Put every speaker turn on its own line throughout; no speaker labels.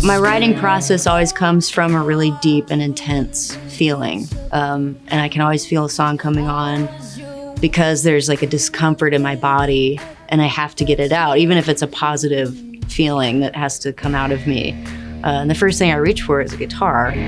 My writing process always comes from a really deep and intense feeling. And I can always feel a song coming on because there's like a discomfort in my body and I have to get it out, even if it's a positive feeling that has to come out of me. And the first thing I reach for is a guitar. You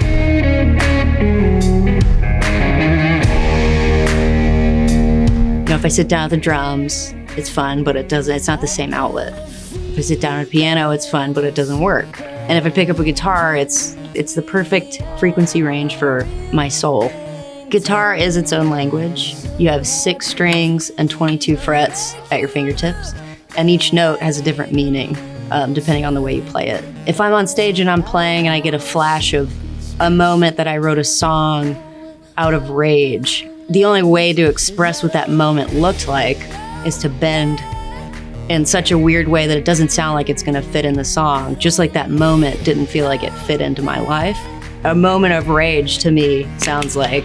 know, if I sit down at the drums, it's fun, but it's not the same outlet. If I sit down at a piano, it's fun, but it doesn't work. And if I pick up a guitar, it's the perfect frequency range for my soul. Guitar is its own language. You have 6 strings and 22 frets at your fingertips, and each note has a different meaning, depending on the way you play it. If I'm on stage and I'm playing and I get a flash of a moment that I wrote a song out of rage, the only way to express what that moment looked like is to bend in such a weird way that it doesn't sound like it's gonna fit in the song, just like that moment didn't feel like it fit into my life. A moment of rage to me sounds like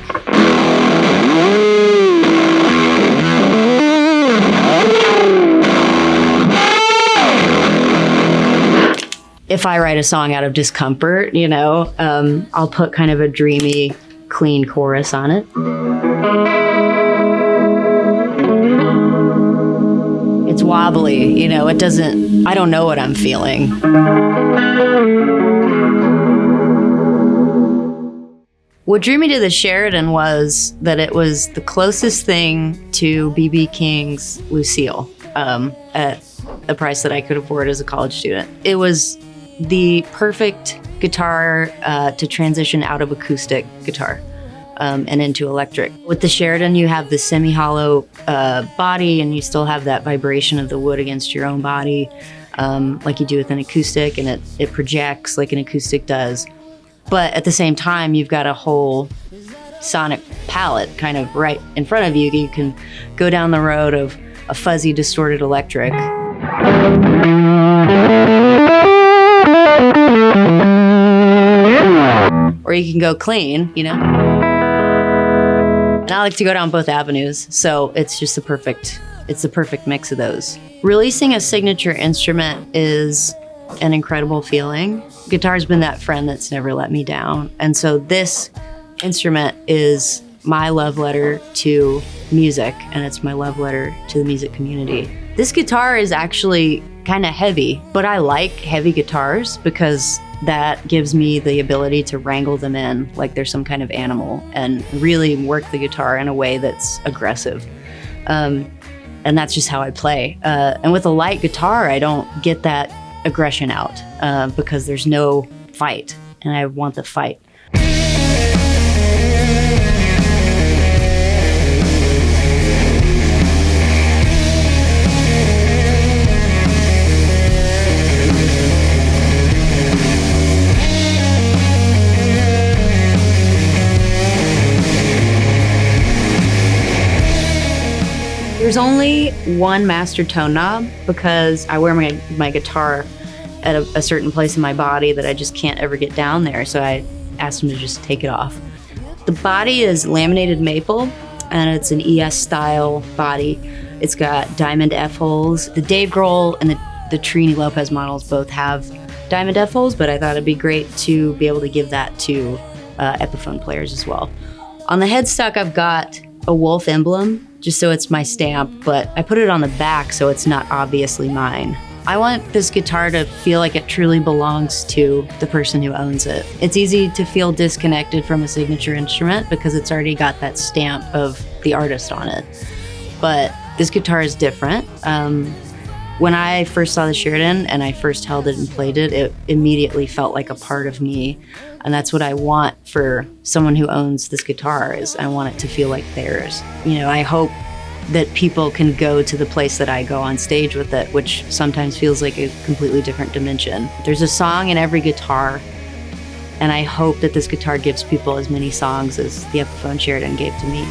if I write a song out of discomfort, you know, I'll put kind of a dreamy, clean chorus on it. It's wobbly, you know, I don't know what I'm feeling. What drew me to the Sheraton was that it was the closest thing to B.B. King's Lucille at a price that I could afford as a college student. It was the perfect guitar to transition out of acoustic guitar and into electric. With the Sheraton, you have the semi-hollow body, and you still have that vibration of the wood against your own body, like you do with an acoustic, and it projects like an acoustic does. But at the same time, you've got a whole sonic palette kind of right in front of you. You can go down the road of a fuzzy, distorted electric. Or you can go clean, you know? And I like to go down both avenues, so it's just the perfect mix of those. Releasing a signature instrument is an incredible feeling. Guitar's been that friend that's never let me down. And so this instrument is my love letter to music, and it's my love letter to the music community. This guitar is actually kind of heavy, but I like heavy guitars because that gives me the ability to wrangle them in like they're some kind of animal and really work the guitar in a way that's aggressive. And that's just how I play. And with a light guitar, I don't get that aggression out because there's no fight, and I want the fight. There's only one master tone knob because I wear my guitar at a certain place in my body that I just can't ever get down there, so I asked him to just take it off. The body is laminated maple, and it's an ES style body. It's got diamond F-holes. The Dave Grohl and the Trini Lopez models both have diamond F-holes, but I thought it'd be great to be able to give that to Epiphone players as well. On the headstock, I've got a Wolfe emblem, just so it's my stamp, but I put it on the back so it's not obviously mine. I want this guitar to feel like it truly belongs to the person who owns it. It's easy to feel disconnected from a signature instrument because it's already got that stamp of the artist on it. But this guitar is different. When I first saw the Sheraton and I first held it and played it, it immediately felt like a part of me. And that's what I want for someone who owns this guitar, is I want it to feel like theirs. You know, I hope that people can go to the place that I go on stage with it, which sometimes feels like a completely different dimension. There's a song in every guitar, and I hope that this guitar gives people as many songs as the Epiphone Sheraton gave to me.